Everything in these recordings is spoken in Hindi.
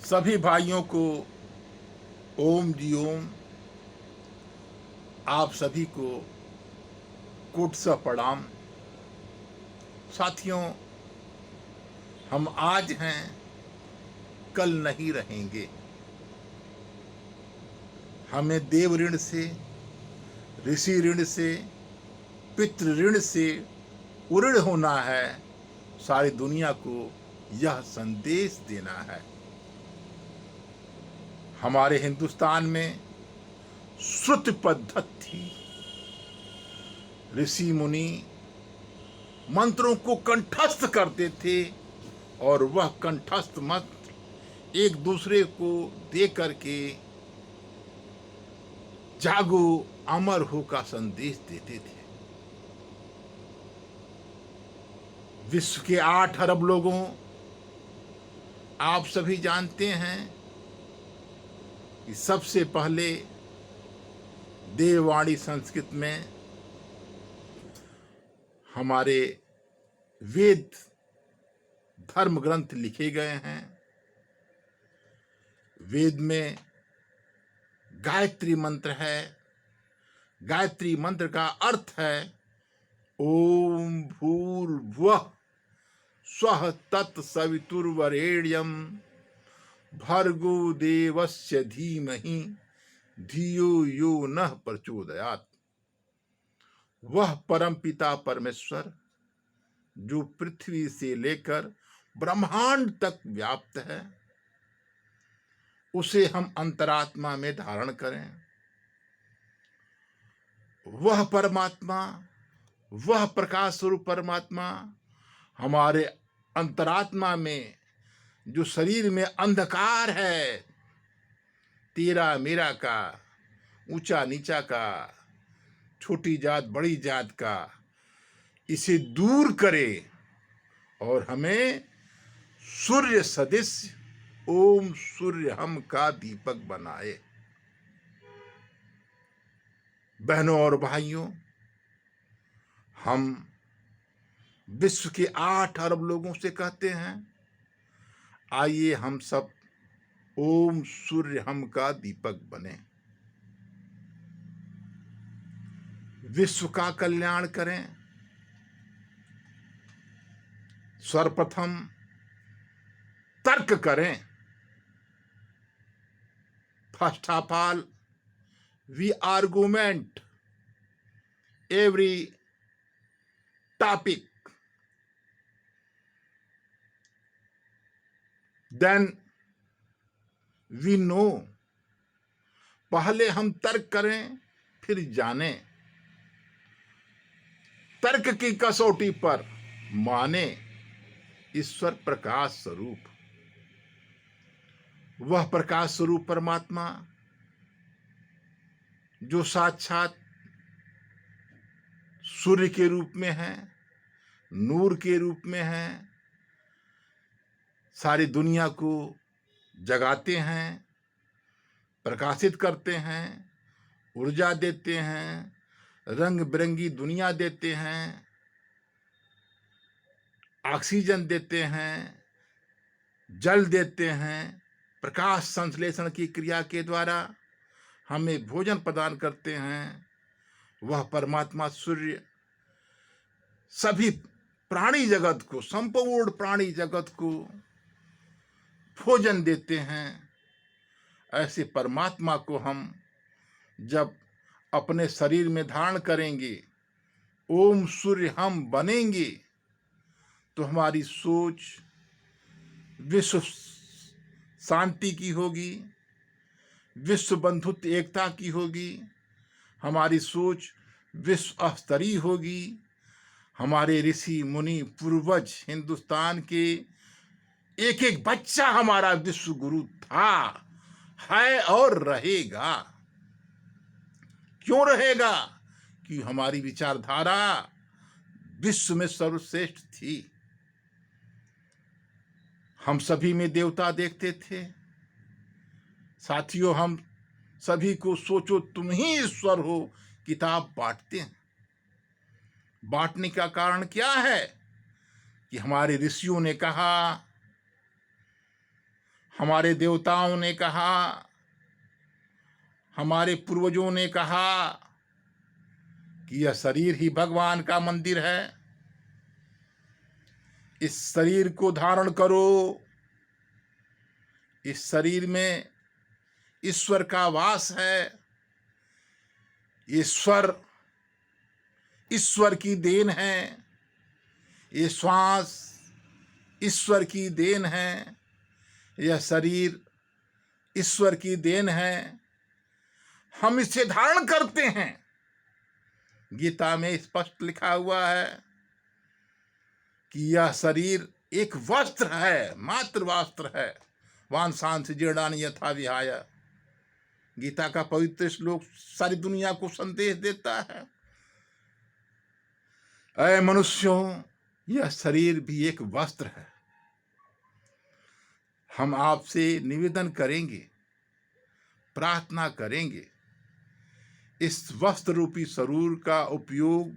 सभी भाइयों को ओम जी ओम। आप सभी को कोटसा प्रणाम। साथियों, हम आज हैं, कल नहीं रहेंगे। हमें देव ऋण से, ऋषि ऋण से, पितृ ऋण से उऋण होना है। सारी दुनिया को यह संदेश देना है। हमारे हिंदुस्तान में श्रुति पद्धति थी। ऋषि मुनि मंत्रों को कंठस्थ करते थे और वह कंठस्थ मंत्र एक दूसरे को दे करके जागो अमर हो का संदेश देते थे। विश्व के 8 अरब लोगों, आप सभी जानते हैं कि सबसे पहले देववाणी संस्कृत में हमारे वेद धर्म ग्रंथ लिखे गए हैं। वेद में गायत्री मंत्र है। गायत्री मंत्र का अर्थ है ओम भूर्भुवः स्वः तत्सवितुर्वरेण्यं भर्गो देवस्य धीमहि धियो यो नः प्रचोदयात्। वह परमपिता परमेश्वर जो पृथ्वी से लेकर ब्रह्मांड तक व्याप्त है, उसे हम अंतरात्मा में धारण करें। वह परमात्मा, वह प्रकाश स्वरूप परमात्मा हमारे अंतरात्मा में, जो शरीर में अंधकार है, तेरा मेरा का, ऊंचा नीचा का, छोटी जात बड़ी जात का, इसे दूर करे और हमें सूर्य सदृश ओम सूर्य हम का दीपक बनाए। बहनों और भाइयों, हम विश्व के 8 अरब लोगों से कहते हैं, आइए हम सब ओम सूर्य हम का दीपक बने, विश्व का कल्याण करें। सर्वप्रथम तर्क करें। First of all we argument every topic, then we know. पहले हम तर्क करें, फिर जाने। तर्क की कसौटी पर माने ईश्वर प्रकाश स्वरूप। वह प्रकाश स्वरूप परमात्मा जो साक्षात सूर्य के रूप में है, नूर के रूप में है, सारी दुनिया को जगाते हैं, प्रकाशित करते हैं, ऊर्जा देते हैं, रंग बिरंगी दुनिया देते हैं, ऑक्सीजन देते हैं, जल देते हैं, प्रकाश संश्लेषण की क्रिया के द्वारा हमें भोजन प्रदान करते हैं। वह परमात्मा सूर्य सभी प्राणी जगत को, संपूर्ण प्राणी जगत को भोजन देते हैं। ऐसे परमात्मा को हम जब अपने शरीर में धारण करेंगे, ओम सूर्य हम बनेंगे, तो हमारी सोच विश्व शांति की होगी, विश्व बंधुत्व एकता की होगी, हमारी सोच विश्व स्तरीय होगी। हमारे ऋषि मुनि पूर्वज हिंदुस्तान के एक एक बच्चा हमारा विश्व गुरु था, है और रहेगा। क्यों रहेगा? कि हमारी विचारधारा विश्व में सर्वश्रेष्ठ थी। हम सभी में देवता देखते थे। साथियों, हम सभी को सोचो तुम ही ईश्वर हो किताब बांटते हैं। बांटने का कारण क्या है? कि हमारे ऋषियों ने कहा हमारे देवताओं ने कहा, हमारे पूर्वजों ने कहा कि यह शरीर ही भगवान का मंदिर है। इस शरीर को धारण करो। इस शरीर में ईश्वर का वास है। ईश्वर की देन है। ये श्वास ईश्वर की देन है। यह शरीर ईश्वर की देन है। हम इसे धारण करते हैं। गीता में स्पष्ट लिखा हुआ है कि यह शरीर एक वस्त्र है, मात्र वस्त्र है। वांसांसि जीर्णानि यथा विहाय। गीता का पवित्र श्लोक सारी दुनिया को संदेश देता है। ऐ मनुष्यों, यह शरीर भी एक वस्त्र है। हम आपसे निवेदन करेंगे, प्रार्थना करेंगे, इस वस्त्र रूपी शरीर का उपयोग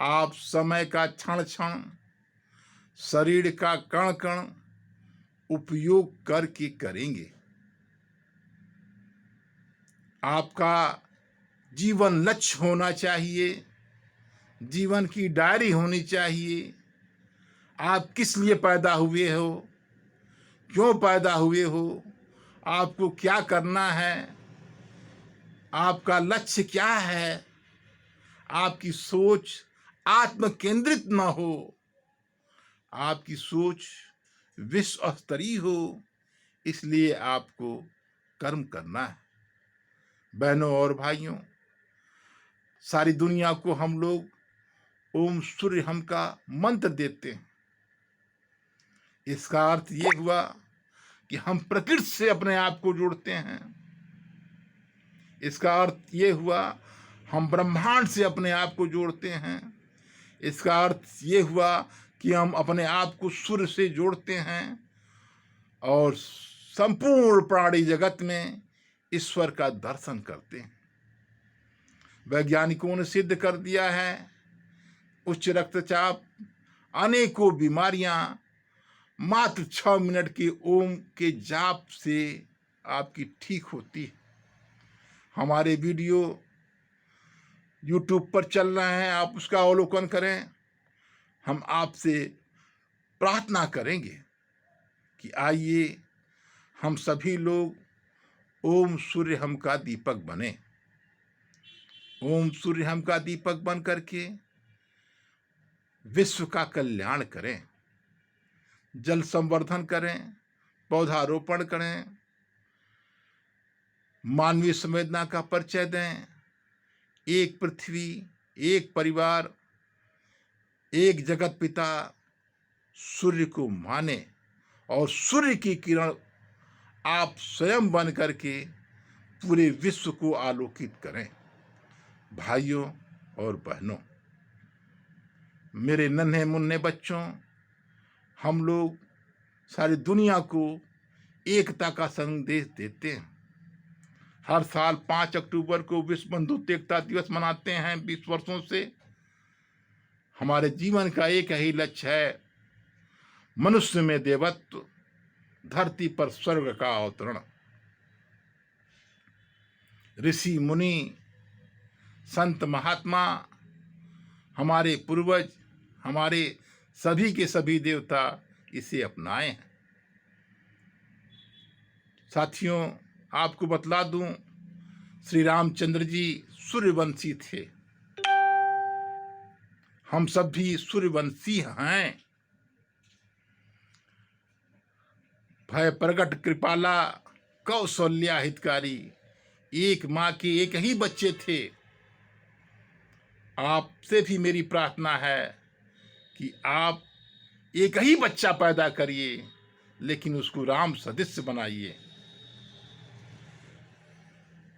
आप समय का क्षण क्षण, शरीर का कण कण उपयोग करके करेंगे। आपका जीवन लक्ष्य होना चाहिए, जीवन की डायरी होनी चाहिए। आप किस लिए पैदा हुए हो, क्यों पैदा हुए हो, आपको क्या करना है, आपका लक्ष्य क्या है। आपकी सोच आत्म केंद्रित न हो, आपकी सोच विश्व स्तरीय हो। इसलिए आपको कर्म करना है। बहनों और भाइयों, सारी दुनिया को हम लोग ओम सूर्य हम का मंत्र देते हैं। इसका अर्थ ये हुआ कि हम प्रकृति से अपने आप को जोड़ते हैं। इसका अर्थ ये हुआ हम ब्रह्मांड से अपने आप को जोड़ते हैं। इसका अर्थ ये हुआ कि हम अपने आप को सूर्य से जोड़ते हैं और संपूर्ण प्राणी जगत में ईश्वर का दर्शन करते हैं। वैज्ञानिकों ने सिद्ध कर दिया है, उच्च रक्तचाप, अनेकों बीमारियां मात्र 6 मिनट के ओम के जाप से आपकी ठीक होती है। हमारे वीडियो YouTube पर चल रहे हैं, आप उसका अवलोकन करें। हम आपसे प्रार्थना करेंगे कि आइए हम सभी लोग ओम सूर्य हम का दीपक बने। ओम सूर्य हम का दीपक बन करके विश्व का कल्याण करें, जल संवर्धन करें, पौधारोपण करें, मानवीय संवेदना का परिचय दें। एक पृथ्वी, एक परिवार, एक जगत पिता सूर्य को माने और सूर्य की किरण आप स्वयं बन करके पूरे विश्व को आलोकित करें। भाइयों और बहनों, मेरे नन्हे मुन्ने बच्चों, हम लोग सारी दुनिया को एकता का संदेश देते हैं। हर साल 5 अक्टूबर को विश्व बंधुत्व एकता दिवस मनाते हैं 20 वर्षों से। हमारे जीवन का एक ही लक्ष्य है, मनुष्य में देवत्व, धरती पर स्वर्ग का अवतरण। ऋषि मुनि, संत महात्मा, हमारे पूर्वज, हमारे सभी के सभी देवता इसे अपनाए हैं। साथियों, आपको बतला दूं, श्री रामचंद्र जी सूर्यवंशी थे। हम सब भी सूर्यवंशी हैं। भय प्रगट कृपाला, कौशल्या हितकारी। एक माँ के एक ही बच्चे थे। आपसे भी मेरी प्रार्थना है कि आप एक ही बच्चा पैदा करिए, लेकिन उसको राम सदृश बनाइए।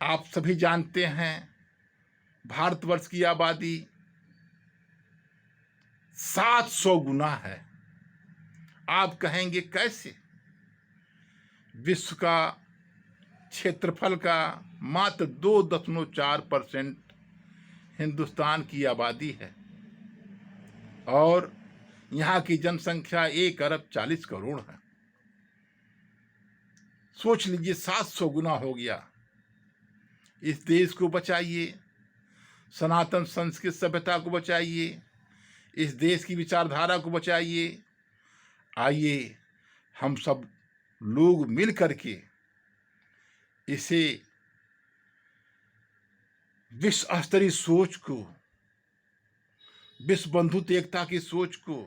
आप सभी जानते हैं, भारतवर्ष की आबादी 700 गुना है। आप कहेंगे कैसे? विश्व का क्षेत्रफल का मात्र 2.4% हिंदुस्तान की आबादी है और यहाँ की जनसंख्या 1 अरब 40 करोड़ है। सोच लीजिए 700 गुना हो गया। इस देश को बचाइए, सनातन संस्कृत सभ्यता को बचाइए, इस देश की विचारधारा को बचाइए। आइए हम सब लोग मिल करके इसे विश्व स्तरीय सोच को, विश्व बंधुत्व एकता की सोच को,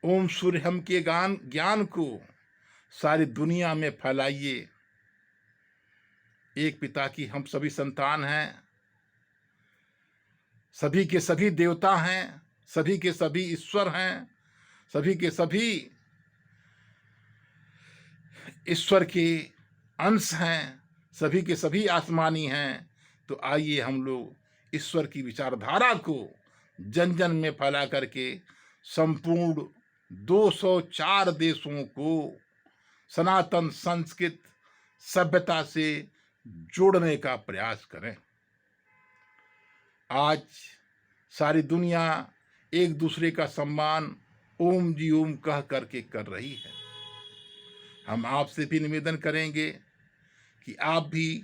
ओम सूर्यम के ज्ञान को सारी दुनिया में फैलाइए। एक पिता की हम सभी संतान हैं, सभी के सभी देवता हैं, सभी के सभी ईश्वर हैं, सभी के सभी ईश्वर के अंश हैं, सभी के सभी आसमानी हैं। तो आइए हम लोग ईश्वर की विचारधारा को जन जन में फैला करके संपूर्ण 204 देशों को सनातन संस्कृत सभ्यता से जोड़ने का प्रयास करें। आज सारी दुनिया एक दूसरे का सम्मान ओम जी ओम कह करके कर रही है। हम आपसे भी निवेदन करेंगे कि आप भी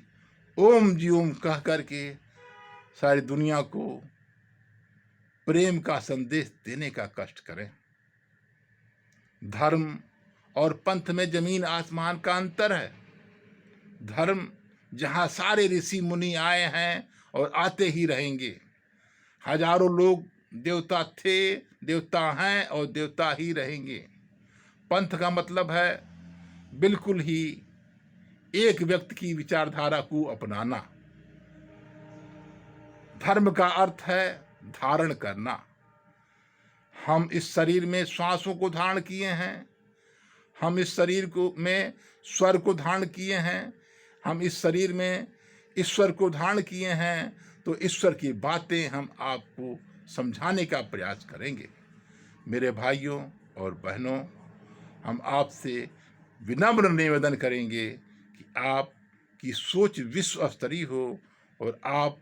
ओम जी ओम कह करके सारी दुनिया को प्रेम का संदेश देने का कष्ट करें। धर्म और पंथ में जमीन आसमान का अंतर है। धर्म जहाँ सारे ऋषि मुनि आए हैं और आते ही रहेंगे। हजारों लोग देवता थे, देवता हैं और देवता ही रहेंगे। पंथ का मतलब है बिल्कुल ही एक व्यक्ति की विचारधारा को अपनाना। धर्म का अर्थ है धारण करना। हम इस शरीर में श्वासों को धारण किए हैं, हम इस शरीर को में स्वर को धारण किए हैं, हम इस शरीर में ईश्वर को धारण किए हैं। तो ईश्वर की बातें हम आपको समझाने का प्रयास करेंगे। मेरे भाइयों और बहनों, हम आपसे विनम्र निवेदन करेंगे कि आपकी सोच विश्व स्तरीय हो और आप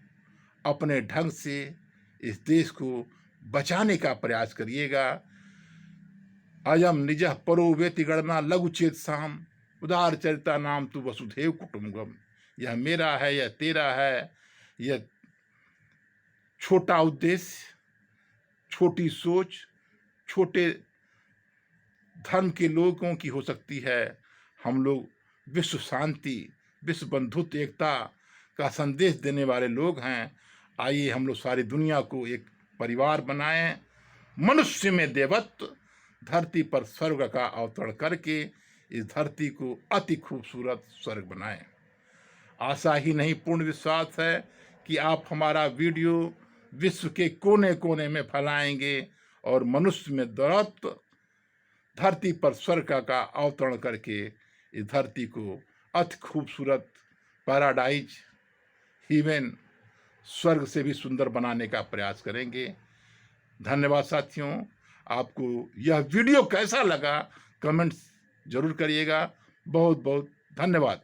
अपने ढंग से इस देश को बचाने का प्रयास करिएगा। अयम निजः परो वेति गणना लघु चेत साम उदार चरिता नाम तु वसुधैव कुटुंबकम। यह मेरा है, यह तेरा है, यह छोटा उद्देश्य, छोटी सोच, छोटे धर्म के लोगों की हो सकती है। हम लोग विश्व शांति, विश्व बंधुत्व एकता का संदेश देने वाले लोग हैं। आइए हम लोग सारी दुनिया को एक परिवार बनाएं, मनुष्य में देवत्व, धरती पर स्वर्ग का अवतरण करके इस धरती को अति खूबसूरत स्वर्ग बनाएं। आशा ही नहीं पूर्ण विश्वास है कि आप हमारा वीडियो विश्व के कोने कोने में फैलाएंगे और मनुष्य में देवत्व, धरती पर स्वर्ग का अवतरण करके इस धरती को अति खूबसूरत पैराडाइज, हेवन, स्वर्ग से भी सुंदर बनाने का प्रयास करेंगे। धन्यवाद साथियों। आपको यह वीडियो कैसा लगा कमेंट्स जरूर करिएगा। बहुत बहुत धन्यवाद।